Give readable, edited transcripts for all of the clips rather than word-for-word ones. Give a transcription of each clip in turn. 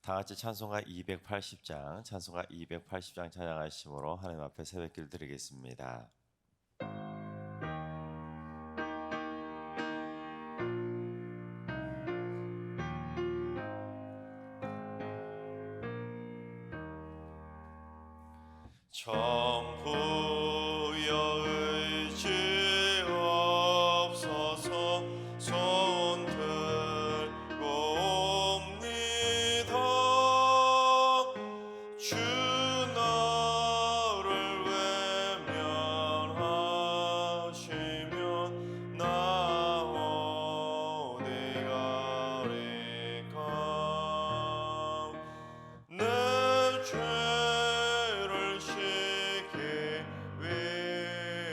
다 같이 찬송가 280장, 찬송가 280장 찬양하심으로 하나님 앞에 새벽기를 드리겠습니다. 전부여 의지 없어서 손 들고 옵니다. 주 너를 외면하시면 나 어디 가리까. 내 죄를 씻기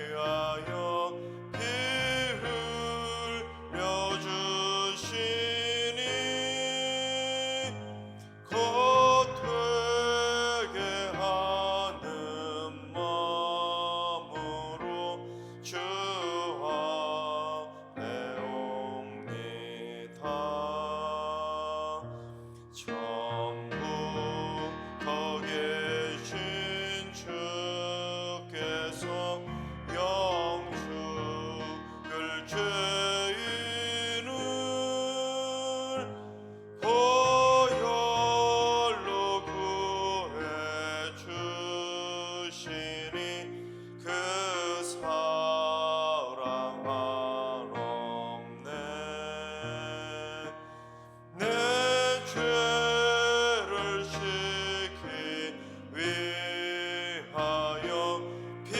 위하여 피 흘려 주시니 곧 되게 하는 마음으로 주 앞에 옵니다. 전부 더 계신 주께서 영죽을 죄인을 보혈로 구해 주시니 그 사랑 한없네. 내 죄를 씻기 위하여 피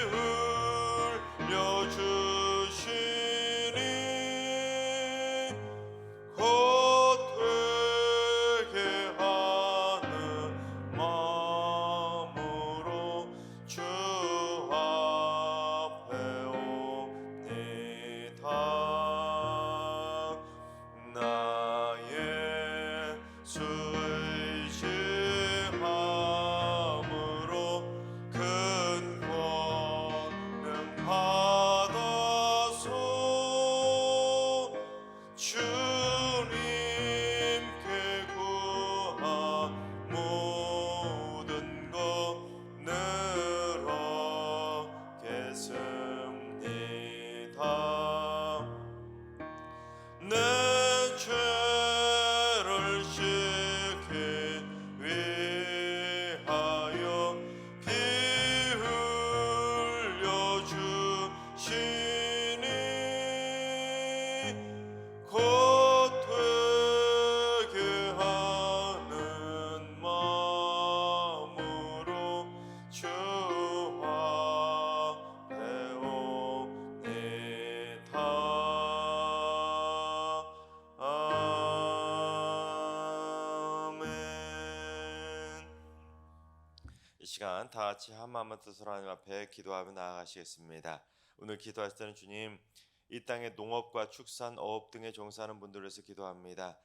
흘려 주시니 곧 되게 하는 마음으로 주 앞에 옵니다. 나의 수 의지함으로 큰 권능 받아서 주님께 구한 모든 것 늘어겠습니다. 내 죄를 씻기 위하여 피 흘려 주시니 곧 되게 하는 마음으로 주 앞에 옵니다. 아멘. 이 시간 다 같이 한 마음만 뜻으로 하나님 앞에 기도하며 나아가시겠습니다. 오늘 기도할 때는 주님, 이 땅의 농업과 축산, 어업 등에 종사하는 분들을 위해서 기도합니다.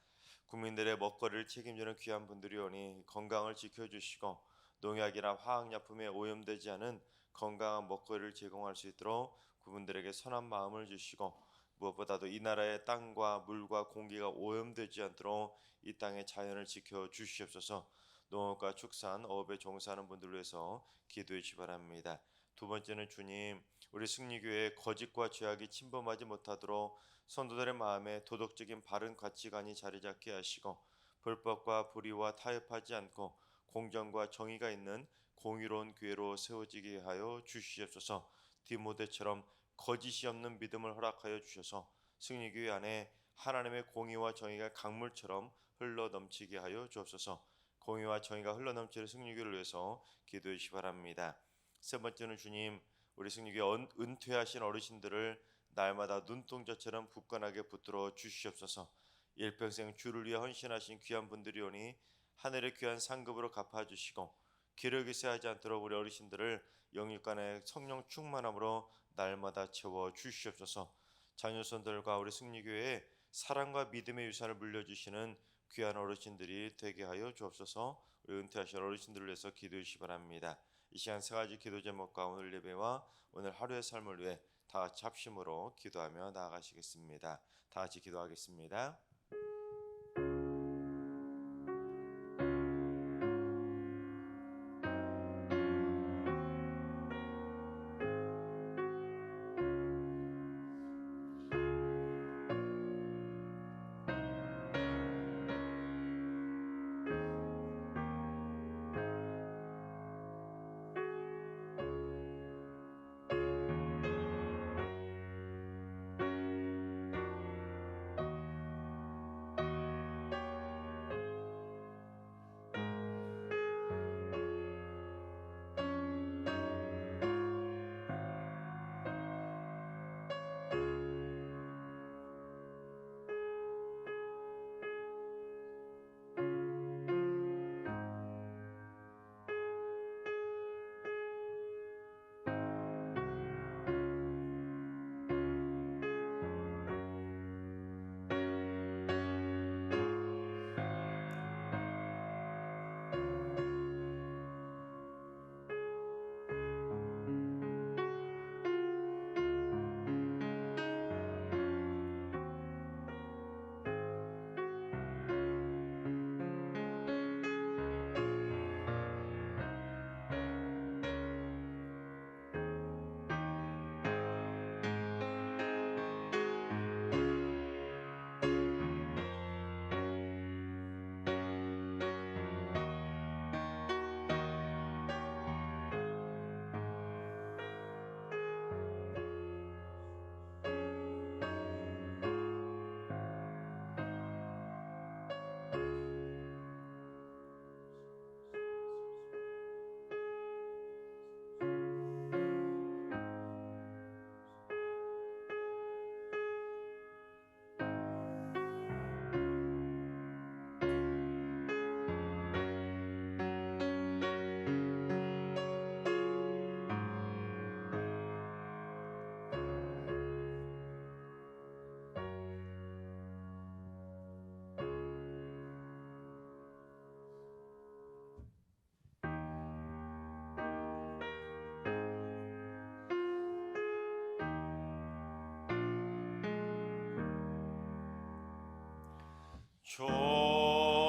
국민들의 먹거리를 책임지는 귀한 분들이 오니 건강을 지켜주시고 농약이나 화학약품에 오염되지 않은 건강한 먹거리를 제공할 수 있도록 그분들에게 선한 마음을 주시고, 무엇보다도 이 나라의 땅과 물과 공기가 오염되지 않도록 이 땅의 자연을 지켜주시옵소서. 농업과 축산, 어업에 종사하는 분들을 위해서 기도해 주시 바랍니다. 두 번째는 주님, 우리 승리교회에 거짓과 죄악이 침범하지 못하도록 성도들의 마음에 도덕적인 바른 가치관이 자리 잡게 하시고, 불법과 불의와 타협하지 않고 공정과 정의가 있는 공의로운 교회로 세워지게 하여 주시옵소서. 디모데처럼 거짓이 없는 믿음을 허락하여 주셔서 승리교회 안에 하나님의 공의와 정의가 강물처럼 흘러 넘치게 하여 주옵소서. 공의와 정의가 흘러넘치는 승리교회를 위해서 기도해 주시 바랍니다. 세 번째는 주님, 우리 승리교회 은퇴하신 어르신들을 날마다 눈동자처럼 굳건하게 붙들어 주시옵소서. 일평생 주를 위해 헌신하신 귀한 분들이 오니 하늘의 귀한 상급으로 갚아주시고, 기력이 쇠하지 않도록 우리 어르신들을 영육간의 성령 충만함으로 날마다 채워 주시옵소서. 자녀손들과 우리 승리교회에 사랑과 믿음의 유산을 물려주시는 귀한 어르신들이 되게 하여 주옵소서. 우리 은퇴하신 어르신들을 위해서 기도해 주시기 바랍니다. 이 시간 세 가지 기도 제목과 오늘 예배와 오늘 하루의 삶을 위해 다 같이 합심으로 기도하며 나아가시겠습니다. 다 같이 기도하겠습니다.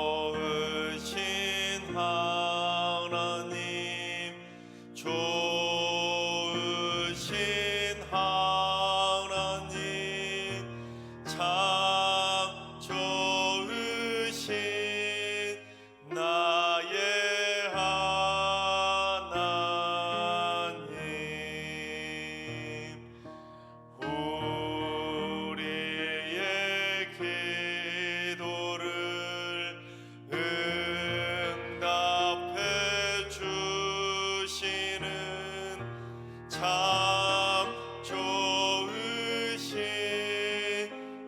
좋으신 하나님, 좋으신 하나님, 참 좋으신 나의 하나님. 우리의 기도를 응답해 주시는 참 좋으신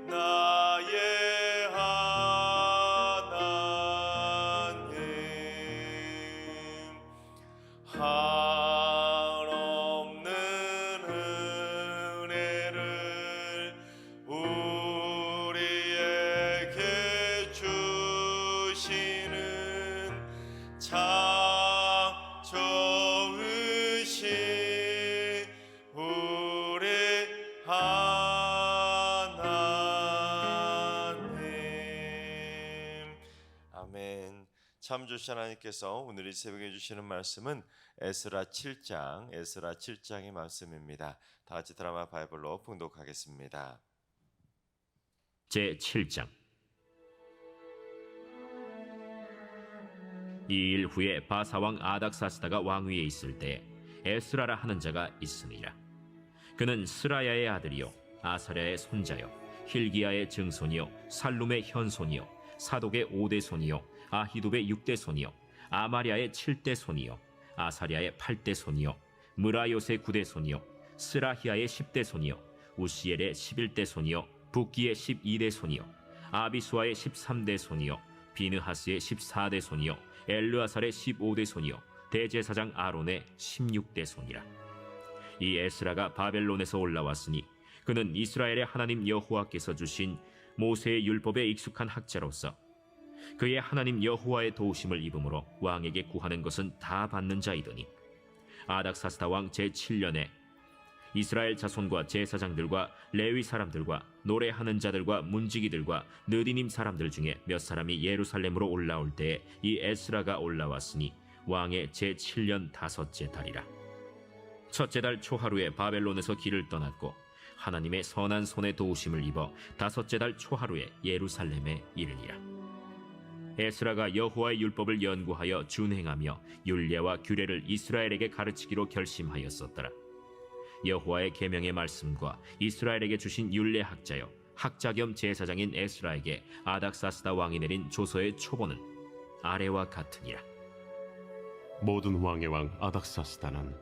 나의 하나님. 한없는 은혜를 우리에게 주시는 참 좋으신 우리 하나님. 아멘. 참 좋으신 하나님께서 오늘 이 새벽에 주시는 말씀은 에스라 7장의 말씀입니다. 다 같이 드라마 바이블로 봉독하겠습니다. 제7장. 이 일 후에 바사왕 아닥사스다가 왕위에 있을 때 에스라라 하는 자가 있으니라. 그는 스라야의 아들이요 아사랴의 손자요 힐기야의 증손이요 살룸의 현손이요 사독의 5대 손이요 아히둡의 6대 손이요 아마랴의 7대 손이요 아사랴의 8대 손이요 무라요의 9대 손이요 스라히야의 10대 손이요 우시엘의 11대 손이요 붓기의 12대 손이요 아비수아의 13대 손이요 비느하스의 14대 손이요 엘르아살의 15대 손이요 대제사장 아론의 16대 손이라. 이 에스라가 바벨론에서 올라왔으니 그는 이스라엘의 하나님 여호와께서 주신 모세의 율법에 익숙한 학자로서 그의 하나님 여호와의 도우심을 입음으로 왕에게 구하는 것은 다 받는 자이더니 아닥사스다 왕 제7년에 이스라엘 자손과 제사장들과 레위 사람들과 노래하는 자들과 문지기들과 느디님 사람들 중에 몇 사람이 예루살렘으로 올라올 때에 이 에스라가 올라왔으니 왕의 제7년 5째 달이라. 첫째 달 초하루에 바벨론에서 길을 떠났고 하나님의 선한 손에 도우심을 입어 5째 달 초하루에 예루살렘에 이르니라. 에스라가 여호와의 율법을 연구하여 준행하며 율례와 규례를 이스라엘에게 가르치기로 결심하였었더라. 여호와의 계명의 말씀과 이스라엘에게 주신 율례 학자여 학자 겸 제사장인 에스라에게 아닥사스다 왕이 내린 조서의 초본은 아래와 같으니라. 모든 왕의 왕 아닥사스다는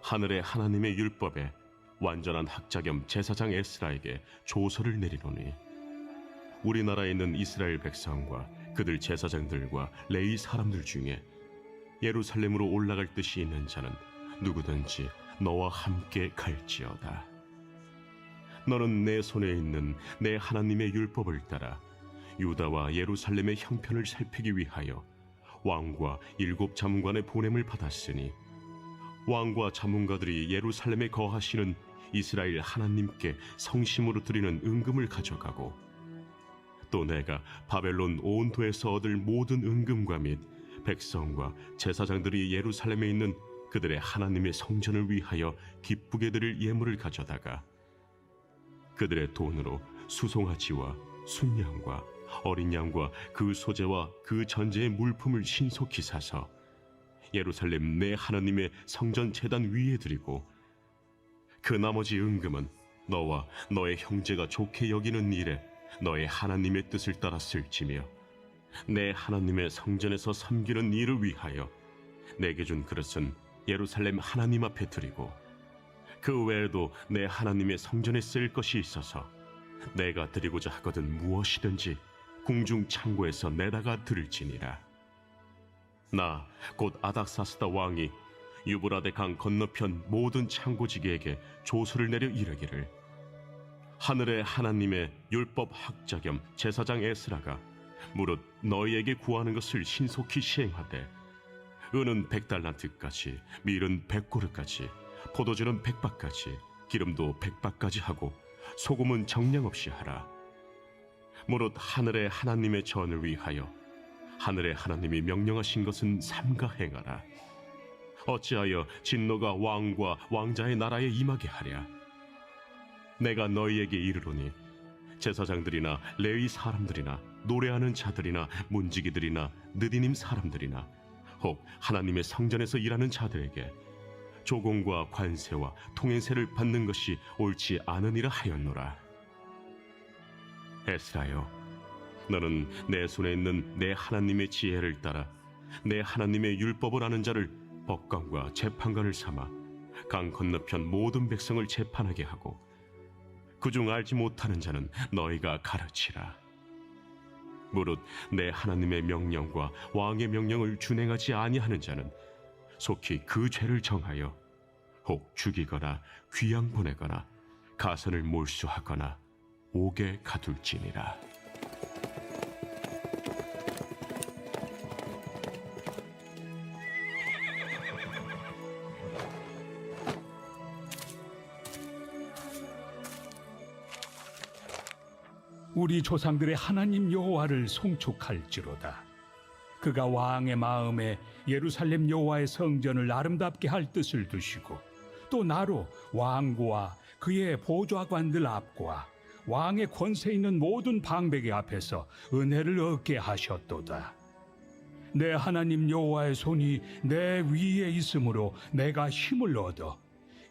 하늘의 하나님의 율법에 완전한 학자 겸 제사장 에스라에게 조서를 내리노니 우리나라에 있는 이스라엘 백성과 그들 제사장들과 레위 사람들 중에 예루살렘으로 올라갈 뜻이 있는 자는 누구든지 너와 함께 갈지어다. 너는 내 손에 있는 내 하나님의 율법을 따라 유다와 예루살렘의 형편을 살피기 위하여 왕과 7 자문관의 보냄을 받았으니 왕과 자문가들이 예루살렘에 거하시는 이스라엘 하나님께 성심으로 드리는 은금을 가져가고 또 내가 바벨론 온 도에서 얻을 모든 은금과 및 백성과 제사장들이 예루살렘에 있는 그들의 하나님의 성전을 위하여 기쁘게 드릴 예물을 가져다가 그들의 돈으로 수송아지와 순양과 어린 양과 그 소재와 그 전제의 물품을 신속히 사서 예루살렘 내 하나님의 성전 제단 위에 드리고 그 나머지 은금은 너와 너의 형제가 좋게 여기는 일에 너의 하나님의 뜻을 따라 쓸지며 내 하나님의 성전에서 섬기는 일을 위하여 내게 준 그릇은 예루살렘 하나님 앞에 드리고 그 외에도 내 하나님의 성전에 쓸 것이 있어서 내가 드리고자 하거든 무엇이든지 궁중 창고에서 내다가 드릴지니라. 나 곧 아닥사스다 왕이 유브라데 강 건너편 모든 창고지기에게 조서를 내려 이르기를 하늘의 하나님의 율법 학자 겸 제사장 에스라가 무릇 너희에게 구하는 것을 신속히 시행하되 은은 100달란트까지 밀은 100고르까지 포도주는 100박까지 기름도 100박까지 하고 소금은 정량 없이 하라. 무릇 하늘의 하나님의 전을 위하여 하늘의 하나님이 명령하신 것은 삼가 행하라. 어찌하여 진노가 왕과 왕자의 나라에 임하게 하랴. 내가 너희에게 이르노니 제사장들이나 레위 사람들이나 노래하는 자들이나 문지기들이나 느디님 사람들이나 혹 하나님의 성전에서 일하는 자들에게 조공과 관세와 통행세를 받는 것이 옳지 않으니라 하였노라. 에스라여, 너는 내 손에 있는 내 하나님의 지혜를 따라 내 하나님의 율법을 아는 자를 법관과 재판관을 삼아 강 건너편 모든 백성을 재판하게 하고 그중 알지 못하는 자는 너희가 가르치라. 무릇 내 하나님의 명령과 왕의 명령을 준행하지 아니하는 자는 속히 그 죄를 정하여 혹 죽이거나 귀양 보내거나 가선을 몰수하거나 옥에 가둘지니라. 우리 조상들의 하나님 여호와를 송축할지로다. 그가 왕의 마음에 예루살렘 여호와의 성전을 아름답게 할 뜻을 두시고 또 나로 왕과 그의 보좌관들 앞과 왕의 권세 있는 모든 방백의 앞에서 은혜를 얻게 하셨도다. 내 하나님 여호와의 손이 내 위에 있으므로 내가 힘을 얻어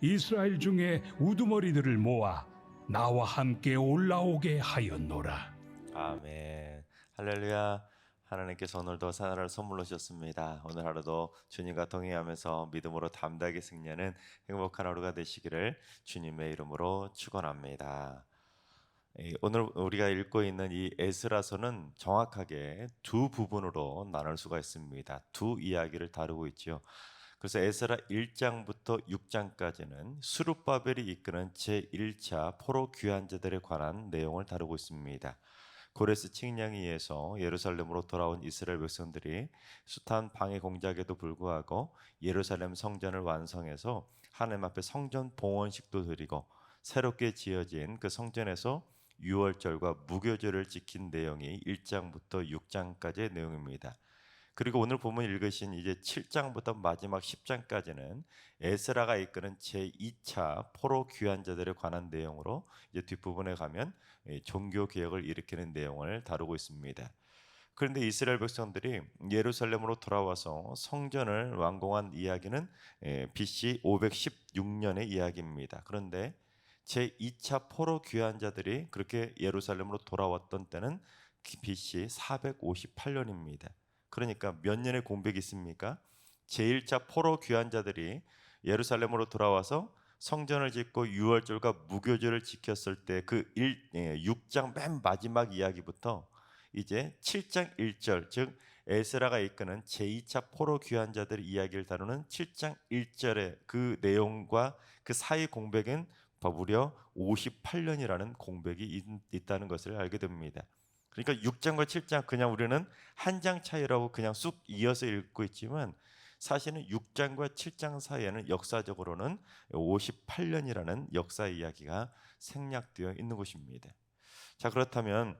이스라엘 중에 우두머리들을 모아 나와 함께 올라오게 하였노라. 아멘. 할렐루야. 하나님께서 오늘도 사나를 선물로 주셨습니다. 오늘 하루도 주님과 동행하면서 믿음으로 담대하게 승리하는 행복한 하루가 되시기를 주님의 이름으로 축원합니다. 오늘 우리가 읽고 있는 이 에스라서는 정확하게 두 부분으로 나눌 수가 있습니다. 두 이야기를 다루고 있죠. 그래서 에스라 1장부터 6장까지는 스룹바벨이 이끄는 제1차 포로 귀환자들에 관한 내용을 다루고 있습니다. 고레스 칙령에 의해서 예루살렘으로 돌아온 이스라엘 백성들이 숱한 방해 공작에도 불구하고 예루살렘 성전을 완성해서 하나님 앞에 성전 봉헌식도 드리고 새롭게 지어진 그 성전에서 유월절과 무교절을 지킨 내용이 1장부터 6장까지의 내용입니다. 그리고 오늘 본문 읽으신 이제 7장부터 마지막 10장까지는 에스라가 이끄는 제2차 포로 귀환자들에 관한 내용으로 이제 뒷부분에 가면 종교 개혁을 일으키는 내용을 다루고 있습니다. 그런데 이스라엘 백성들이 예루살렘으로 돌아와서 성전을 완공한 이야기는 BC 516년의 이야기입니다. 그런데 제2차 포로 귀환자들이 그렇게 예루살렘으로 돌아왔던 때는 BC 458년입니다. 그러니까 몇 년의 공백이 있습니까? 제1차 포로 귀환자들이 예루살렘으로 돌아와서 성전을 짓고 유월절과 무교절을 지켰을 때 그 6장 맨 마지막 이야기부터 이제 7장 1절, 즉 에스라가 이끄는 제2차 포로 귀환자들의 이야기를 다루는 7장 1절의 그 내용과 그 사이 공백은 무려 58년이라는 공백이 있다는 것을 알게 됩니다. 그러니까 6장과 7장 그냥 우리는 한 장 차이라고 그냥 쑥 이어서 읽고 있지만 사실은 6장과 7장 사이에는 역사적으로는 58년이라는 역사 이야기가 생략되어 있는 것입니다. 자, 그렇다면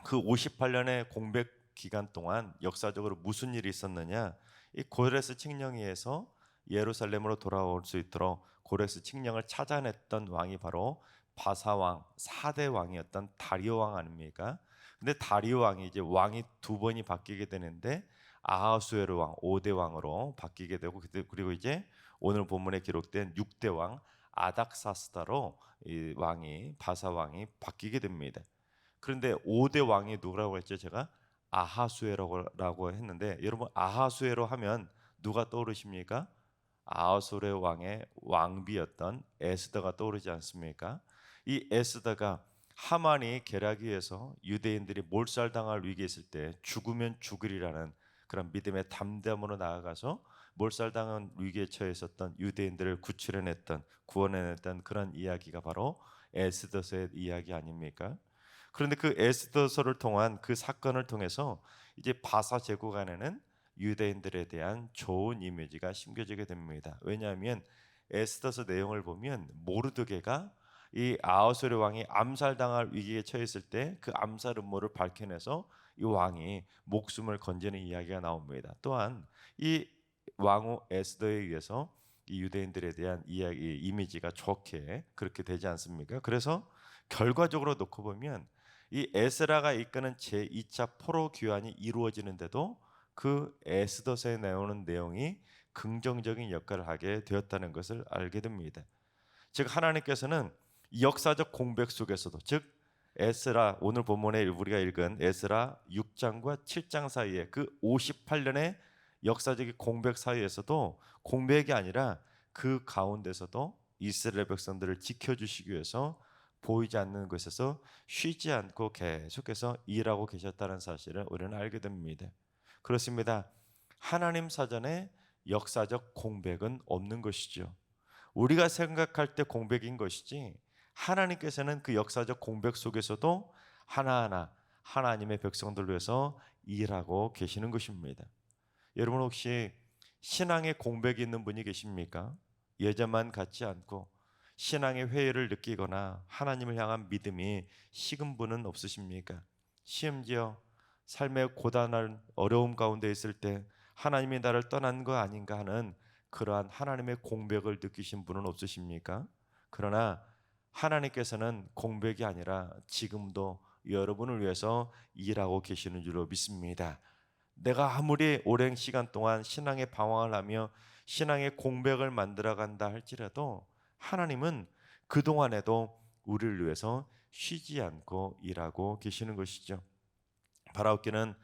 그 58년의 공백 기간 동안 역사적으로 무슨 일이 있었느냐? 이 고레스 칙령에 의해서 예루살렘으로 돌아올 수 있도록 고레스 칙령을 찾아냈던 왕이 바로 바사왕 4대 왕이었던 다리오 왕 아닙니까? 근데 다리오 왕이 이제 왕이 두 번이 바뀌게 되는데 아하수에로 왕 5대 왕으로 바뀌게 되고 그리고 이제 오늘 본문에 기록된 6대 왕 아닥사스다로 이 왕이 바사 왕이 바뀌게 됩니다. 그런데 5대 왕이 누구라고 했죠? 제가 아하수에로라고 했는데 여러분 아하수에로 하면 누가 떠오르십니까? 아하수에로 왕의 왕비였던 에스더가 떠오르지 않습니까? 이 에스더가 하만이 계략에 의해서 유대인들이 몰살당할 위기에 있을 때 죽으면 죽으리라는 그런 믿음의 담대함으로 나아가서 몰살당한 위기에 처해 있었던 유대인들을 구출해냈던 구원해냈던 그런 이야기가 바로 에스더서의 이야기 아닙니까? 그런데 그 에스더서를 통한 그 사건을 통해서 이제 바사 제국 안에는 유대인들에 대한 좋은 이미지가 심겨지게 됩니다. 왜냐하면 에스더서 내용을 보면 모르드게가 이 아하수르 왕이 암살당할 위기에 처했을 때 그 암살 음모를 밝혀내서 이 왕이 목숨을 건지는 이야기가 나옵니다. 또한 이 왕후 에스더에 의해서 이 유대인들에 대한 이야기 이미지가 좋게 그렇게 되지 않습니까? 그래서 결과적으로 놓고 보면 이 에스라가 이끄는 제2차 포로 귀환이 이루어지는데도 그 에스더서에 나오는 내용이 긍정적인 역할을 하게 되었다는 것을 알게 됩니다. 즉 하나님께서는 역사적 공백 속에서도, 즉 에스라, 오늘 본문에 우리가 읽은 에스라 6장과 7장 사이에 그 58년의 역사적인 공백 사이에서도 공백이 아니라 그 가운데서도 이스라엘 백성들을 지켜주시기 위해서 보이지 않는 곳에서 쉬지 않고 계속해서 일하고 계셨다는 사실을 우리는 알게 됩니다. 그렇습니다. 하나님 사전에 역사적 공백은 없는 것이죠. 우리가 생각할 때 공백인 것이지 하나님께서는 그 역사적 공백 속에서도 하나하나 하나님의 백성들을 위해서 일하고 계시는 것입니다. 여러분 혹시 신앙에 공백이 있는 분이 계십니까? 예전만 같지 않고 신앙의 회의를 느끼거나 하나님을 향한 믿음이 식은 분은 없으십니까? 심지어 삶의 고단한 어려움 가운데 있을 때 하나님이 나를 떠난 거 아닌가 하는 그러한 하나님의 공백을 느끼신 분은 없으십니까? 그러나 하나님께서는 공백이 아니라 지금도 여러분을 위해서 일하고 계시는 줄로 믿습니다. 내가 아무리 오랜 시간 동안 신앙의 방황을 하며 신앙의 공백을 만들어 간다 할지라도 하나님은 그동안에도 우리를 위해서 쉬지 않고 일하고 계시는 것이죠. 바라옵기는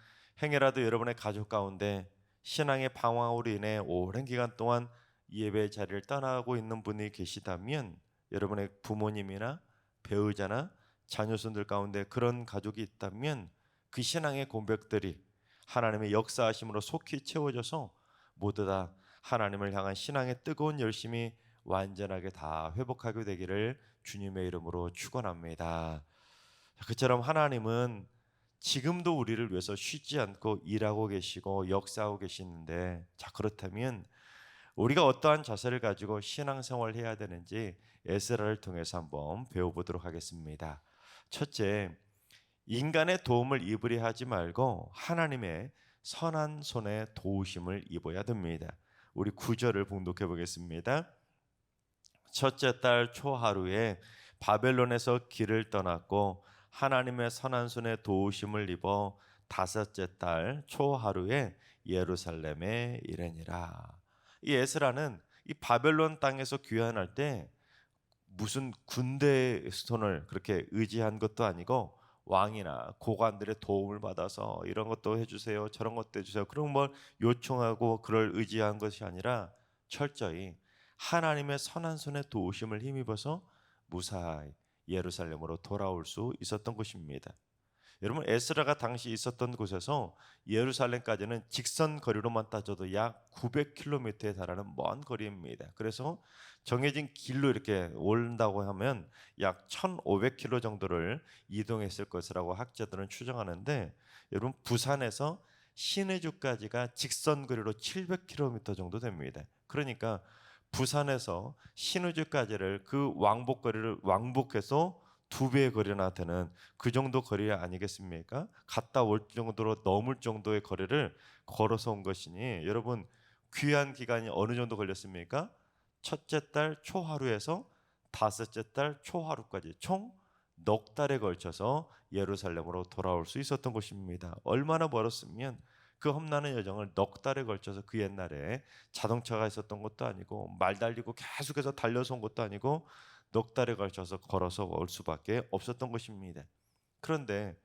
행여라도 여러분의 가족 가운데 신앙의 방황으로 인해 오랜 기간 동안 예배 자리를 떠나고 있는 분이 계시다면, 여러분의 부모님이나 배우자나 자녀손들 가운데 그런 가족이 있다면 그 신앙의 공백들이 하나님의 역사하심으로 속히 채워져서 모두 다 하나님을 향한 신앙의 뜨거운 열심이 완전하게 다 회복하게 되기를 주님의 이름으로 축원합니다. 그처럼 하나님은 지금도 우리를 위해서 쉬지 않고 일하고 계시고 역사하고 계시는데, 자 그렇다면 우리가 어떠한 자세를 가지고 신앙생활을 해야 되는지 에스라를 통해서 한번 배워보도록 하겠습니다. 첫째, 인간의 도움을 입으려 하지 말고 하나님의 선한 손에 도우심을 입어야 됩니다. 우리 9절을 봉독해 보겠습니다. 첫째 달 초하루에 바벨론에서 길을 떠났고 하나님의 선한 손에 도우심을 입어 다섯째 달 초하루에 예루살렘에 이르니라. 이 에스라는 이 바벨론 땅에서 귀환할 때 무슨 군대의 손을 그렇게 의지한 것도 아니고 왕이나 고관들의 도움을 받아서 이런 것도 해주세요, 저런 것도 해주세요, 그런 걸 요청하고 그걸 의지한 것이 아니라 철저히 하나님의 선한 손에 도우심을 힘입어서 무사히 예루살렘으로 돌아올 수 있었던 것입니다. 여러분 에스라가 당시 있었던 곳에서 예루살렘까지는 직선 거리로만 따져도 약 900km에 달하는 먼 거리입니다. 그래서 정해진 길로 이렇게 온다고 하면 약 1500km 정도를 이동했을 것이라고 학자들은 추정하는데, 여러분 부산에서 신의주까지가 직선 거리로 700km 정도 됩니다. 그러니까 부산에서 신의주까지를 그 왕복 거리를 왕복해서 2배의 거리나 되는 그 정도 거리 아니겠습니까? 갔다 올 정도로 넘을 정도의 거리를 걸어서 온 것이니, 여러분 귀한 기간이 어느 정도 걸렸습니까? 첫째 달 초하루에서 다섯째 달 초하루까지 총 넉 달에 걸쳐서 예루살렘으로 돌아올 수 있었던 것입니다. 얼마나 멀었으면 그 험난한 여정을 넉 달에 걸쳐서, 그 옛날에 자동차가 있었던 것도 아니고 말 달리고 계속해서 달려서 온 것도 아니고 넉 달에 걸쳐서 걸어서 올 수밖에 없었던 것입니다. 그런데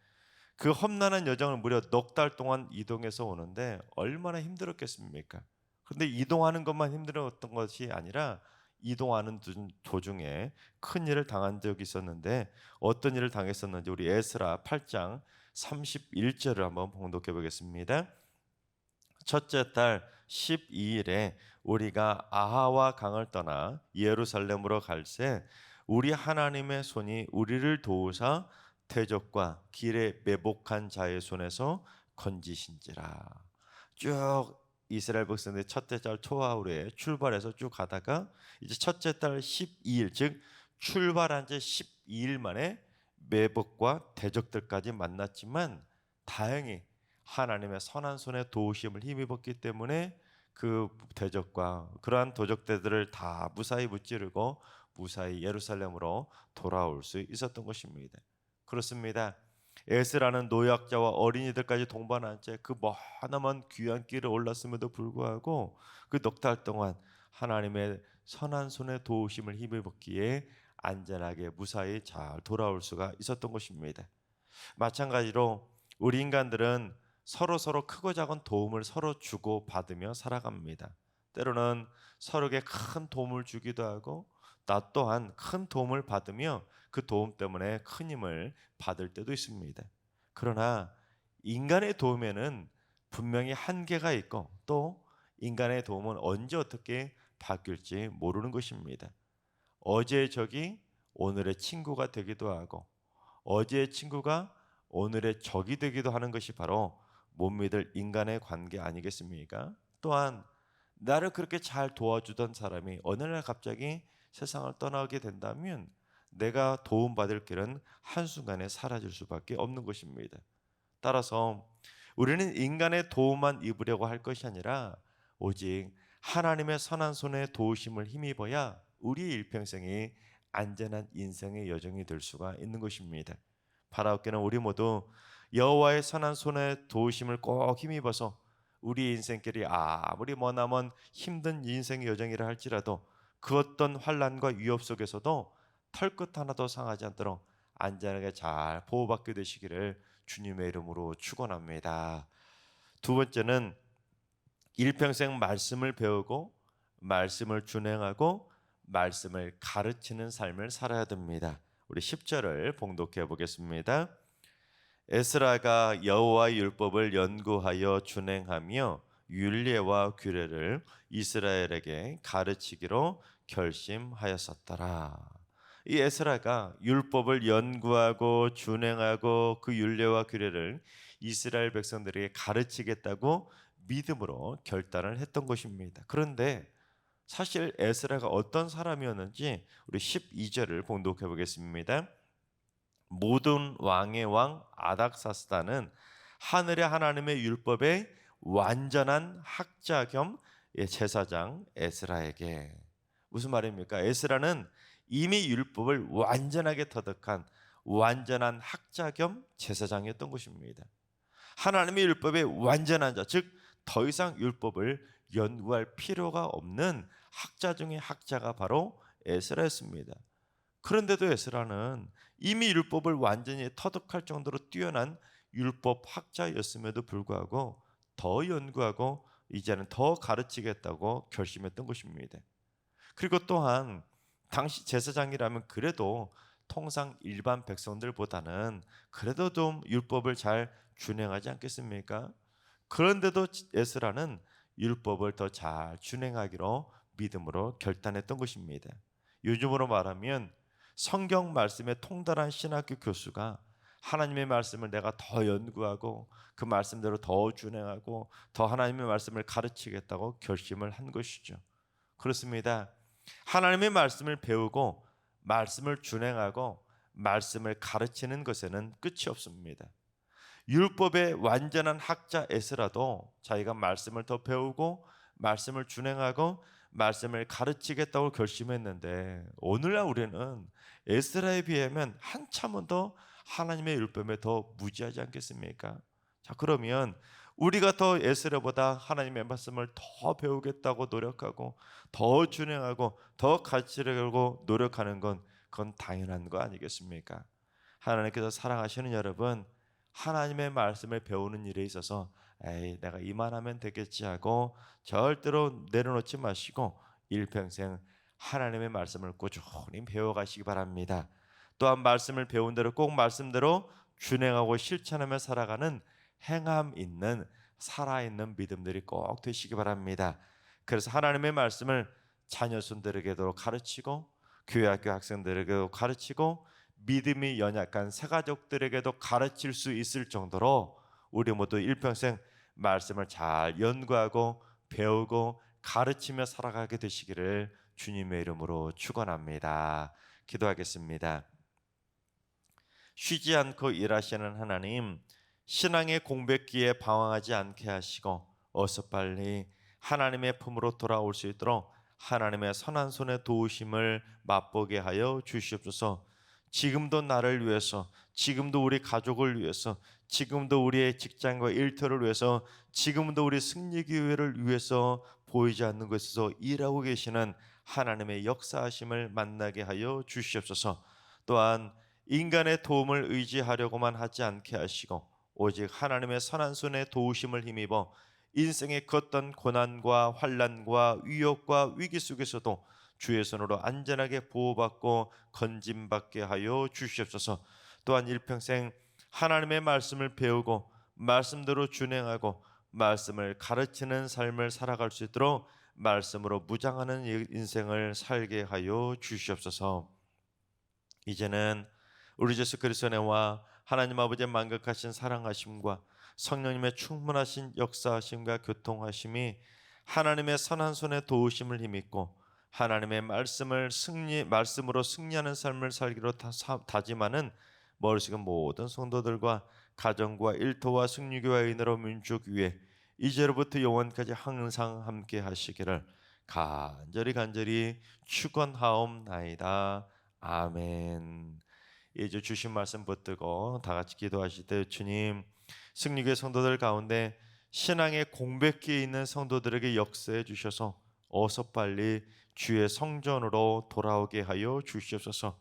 그 험난한 여정을 무려 넉 달 동안 이동해서 오는데 얼마나 힘들었겠습니까? 그런데 이동하는 것만 힘들었던 것이 아니라 이동하는 도중에 큰 일을 당한 적이 있었는데, 어떤 일을 당했었는지 우리 에스라 8장 31절을 한번 봉독해 보겠습니다. 첫째 달 12일에 우리가 아하와 강을 떠나 예루살렘으로 갈새 우리 하나님의 손이 우리를 도우사 대적과 길에 매복한 자의 손에서 건지신지라. 쭉 이스라엘 백성들이 첫째 달 초하루에 출발해서 쭉 가다가 이제 첫째 달 12일, 즉 출발한 지 12일 만에 매복과 대적들까지 만났지만 다행히 하나님의 선한 손에 도우심을 힘입었기 때문에 그 대적과 그러한 도적대들을 다 무사히 무찌르고 무사히 예루살렘으로 돌아올 수 있었던 것입니다. 그렇습니다. 에스라는 노약자와 어린이들까지 동반한 채 그 머나먼 귀한 길을 올랐음에도 불구하고 그 넉 달 동안 하나님의 선한 손에 도우심을 힘입었기에 안전하게 무사히 잘 돌아올 수가 있었던 것입니다. 마찬가지로 우리 인간들은 서로 크고 작은 도움을 서로 주고 받으며 살아갑니다. 때로는 서로에게 큰 도움을 주기도 하고 나 또한 큰 도움을 받으며 그 도움 때문에 큰 힘을 받을 때도 있습니다. 그러나 인간의 도움에는 분명히 한계가 있고 또 인간의 도움은 언제 어떻게 바뀔지 모르는 것입니다. 어제의 적이 오늘의 친구가 되기도 하고 어제의 친구가 오늘의 적이 되기도 하는 것이 바로 못 믿을 인간의 관계 아니겠습니까? 또한 나를 그렇게 잘 도와주던 사람이 어느 날 갑자기 세상을 떠나게 된다면 내가 도움받을 길은 한순간에 사라질 수밖에 없는 것입니다. 따라서 우리는 인간의 도움만 입으려고 할 것이 아니라 오직 하나님의 선한 손에 도우심을 힘입어야 우리의 일평생이 안전한 인생의 여정이 될 수가 있는 것입니다. 바라옵기는 우리 모두 여호와의 선한 손에 도우심을 꼭 힘입어서 우리 인생길이 아무리 머나먼 힘든 인생의 여정이라 할지라도 그 어떤 환난과 위협 속에서도 털끝 하나도 상하지 않도록 안전하게 잘 보호받게 되시기를 주님의 이름으로 축원합니다. 두 번째는 일평생 말씀을 배우고 말씀을 준행하고 말씀을 가르치는 삶을 살아야 됩니다. 우리 10절을 봉독해 보겠습니다. 에스라가 여호와의 율법을 연구하여 준행하며 율례와 규례를 이스라엘에게 가르치기로 결심하였었더라. 이 에스라가 율법을 연구하고 준행하고 그 율례와 규례를 이스라엘 백성들에게 가르치겠다고 믿음으로 결단을 했던 것입니다. 그런데 사실 에스라가 어떤 사람이었는지 우리 12절을 봉독해 보겠습니다. 모든 왕의 왕 아닥사스다는 하늘의 하나님의 율법의 완전한 학자 겸 제사장 에스라에게, 무슨 말입니까? 에스라는 이미 율법을 완전하게 터득한 완전한 학자 겸 제사장이었던 것입니다. 하나님의 율법의 완전한 자, 즉 더 이상 율법을 연구할 필요가 없는 학자 중의 학자가 바로 에스라였습니다. 그런데도 에스라는 이미 율법을 완전히 터득할 정도로 뛰어난 율법 학자였음에도 불구하고 더 연구하고 이제는 더 가르치겠다고 결심했던 것입니다. 그리고 또한 당시 제사장이라면 그래도 통상 일반 백성들보다는 그래도 좀 율법을 잘 준행하지 않겠습니까? 그런데도 에스라는 율법을 더 잘 준행하기로 믿음으로 결단했던 것입니다. 요즘으로 말하면 성경 말씀에 통달한 신학교 교수가 하나님의 말씀을 내가 더 연구하고 그 말씀대로 더 준행하고 더 하나님의 말씀을 가르치겠다고 결심을 한 것이죠. 그렇습니다. 하나님의 말씀을 배우고 말씀을 준행하고 말씀을 가르치는 것에는 끝이 없습니다. 율법의 완전한 학자 에스라도 자기가 말씀을 더 배우고 말씀을 준행하고 말씀을 가르치겠다고 결심했는데 오늘날 우리는 에스라에 비하면 한참은 더 하나님의 율법에 더 무지하지 않겠습니까? 자, 그러면 우리가 더 에스라보다 하나님의 말씀을 더 배우겠다고 노력하고 더 준행하고 더 가르치려고 노력하는 그건 당연한 거 아니겠습니까? 하나님께서 사랑하시는 여러분, 하나님의 말씀을 배우는 일에 있어서 에이 내가 이만하면 되겠지 하고 절대로 내려놓지 마시고 일평생 하나님의 말씀을 꾸준히 배워가시기 바랍니다. 또한 말씀을 배운 대로 꼭 말씀대로 준행하고 실천하며 살아가는 행함 있는 살아있는 믿음들이 꼭 되시기 바랍니다. 그래서 하나님의 말씀을 자녀손들에게도 가르치고 교회 학교 학생들에게도 가르치고 믿음이 연약한 새가족들에게도 가르칠 수 있을 정도로 우리 모두 일평생 말씀을 잘 연구하고 배우고 가르치며 살아가게 되시기를 주님의 이름으로 축원합니다. 기도하겠습니다. 쉬지 않고 일하시는 하나님, 신앙의 공백기에 방황하지 않게 하시고 어서 빨리 하나님의 품으로 돌아올 수 있도록 하나님의 선한 손의 도우심을 맛보게 하여 주시옵소서. 지금도 나를 위해서, 지금도 우리 가족을 위해서, 지금도 우리의 직장과 일터를 위해서, 지금도 우리 승리교회를 위해서 보이지 않는 곳에서 일하고 계시는 하나님의 역사하심을 만나게 하여 주시옵소서. 또한 인간의 도움을 의지하려고만 하지 않게 하시고 오직 하나님의 선한 손의 도우심을 힘입어 인생의 그 어떤 고난과 환난과 위협과 위기 속에서도 주의 손으로 안전하게 보호받고 건짐받게 하여 주시옵소서. 또한 일평생 하나님의 말씀을 배우고 말씀대로 준행하고 말씀을 가르치는 삶을 살아갈 수 있도록 말씀으로 무장하는 인생을 살게 하여 주시옵소서. 이제는 우리 예수 그리스도의 은혜와 하나님 아버지의 만극하신 사랑하심과 성령님의 충만하신 역사하심과 교통하심이 하나님의 선한 손의 도우심을 힘입고 하나님의 말씀으로 승리하는 삶을 살기로 다짐하는 머리식은 모든 성도들과 가정과 일터와 승리교회 인으로 민족 위에 이제로부터 영원까지 항상 함께 하시기를 간절히 축원하옵나이다. 아멘. 이제 주신 말씀 붙들고 다 같이 기도하실 때 주님, 승리교회 성도들 가운데 신앙의 공백기에 있는 성도들에게 역사해 주셔서 어서 빨리 주의 성전으로 돌아오게 하여 주시옵소서.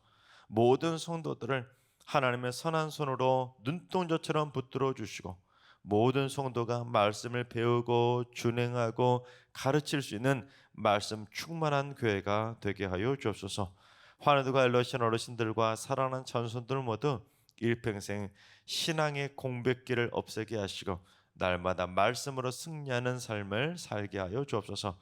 모든 성도들을 하나님의 선한 손으로 눈동자처럼 붙들어 주시고 모든 성도가 말씀을 배우고 준행하고 가르칠 수 있는 말씀 충만한 교회가 되게 하여 주옵소서. 환우들과 엘러신 어르신들과 사랑하는 전손들 모두 일평생 신앙의 공백기를 없애게 하시고 날마다 말씀으로 승리하는 삶을 살게 하여 주옵소서.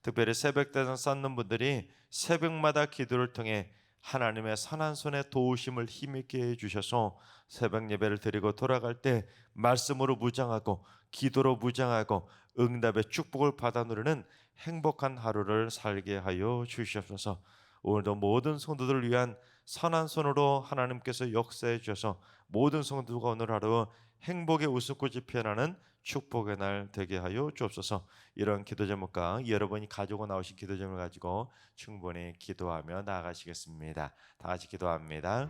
특별히 새벽대상 쌓는 분들이 새벽마다 기도를 통해 하나님의 선한 손의 도우심을 힘있게 해주셔서 새벽 예배를 드리고 돌아갈 때 말씀으로 무장하고 기도로 무장하고 응답의 축복을 받아 누리는 행복한 하루를 살게 하여 주시옵소서. 오늘도 모든 성도들을 위한 선한 손으로 하나님께서 역사해 주셔서 모든 성도가 오늘 하루 행복의 웃음꽃이 피어나는 축복의 날 되게 하여 주옵소서. 이런 기도 제목과 여러분이 가지고 나오신 기도 제목을 가지고 충분히 기도하며 나아가시겠습니다. 다 같이 기도합니다.